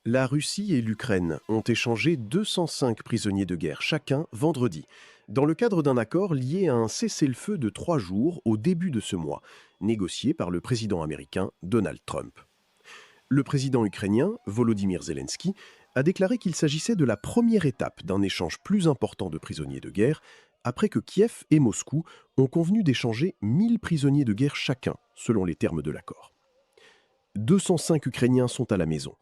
La Russie et l'Ukraine ont échangé 205 prisonniers de guerre chacun vendredi, dans le cadre d'un accord lié à un cessez-le-feu de 3 jours au début de ce mois, négocié par le président américain Donald Trump. Le président ukrainien, Volodymyr Zelensky, a déclaré qu'il s'agissait de la première étape d'un échange plus important de prisonniers de guerre, après que Kiev et Moscou ont convenu d'échanger 1000 prisonniers de guerre chacun, selon les termes de l'accord. 205 Ukrainiens sont à la maison.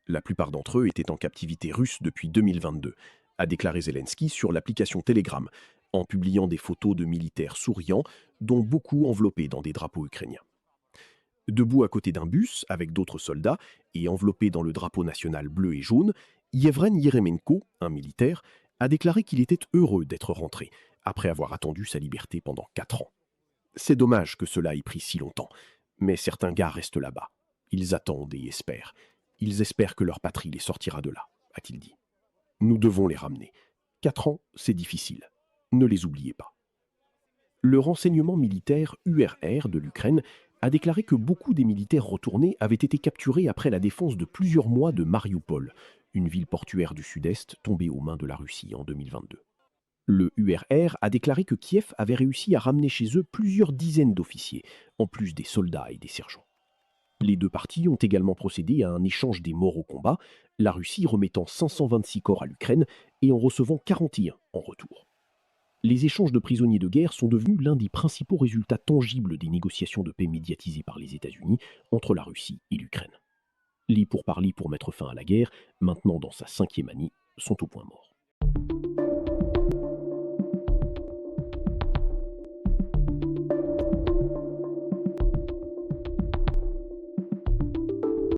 La plupart d'entre eux étaient en captivité russe depuis 2022, a déclaré Zelensky sur l'application Telegram, en publiant des photos de militaires souriants, dont beaucoup enveloppés dans des drapeaux ukrainiens. Debout à côté d'un bus avec d'autres soldats et enveloppé dans le drapeau national bleu et jaune, Yevren Yeremenko, un militaire, a déclaré qu'il était heureux d'être rentré, après avoir attendu sa liberté pendant 4 ans. C'est dommage que cela ait pris si longtemps, mais certains gars restent là-bas. Ils attendent et espèrent. Ils espèrent que leur patrie les sortira de là, a-t-il dit. Nous devons les ramener. 4 ans, c'est difficile. Ne les oubliez pas. Le renseignement militaire URR de l'Ukraine a déclaré que beaucoup des militaires retournés avaient été capturés après la défense de plusieurs mois de Mariupol, une ville portuaire du sud-est tombée aux mains de la Russie en 2022. Le URR a déclaré que Kiev avait réussi à ramener chez eux plusieurs dizaines d'officiers, en plus des soldats et des sergents. Les deux parties ont également procédé à un échange des morts au combat, la Russie remettant 526 corps à l'Ukraine et en recevant 41 en retour. Les échanges de prisonniers de guerre sont devenus l'un des principaux résultats tangibles des négociations de paix médiatisées par les États-Unis entre la Russie et l'Ukraine. Les pourparlers pour mettre fin à la guerre, maintenant dans sa 5e année, sont au point mort.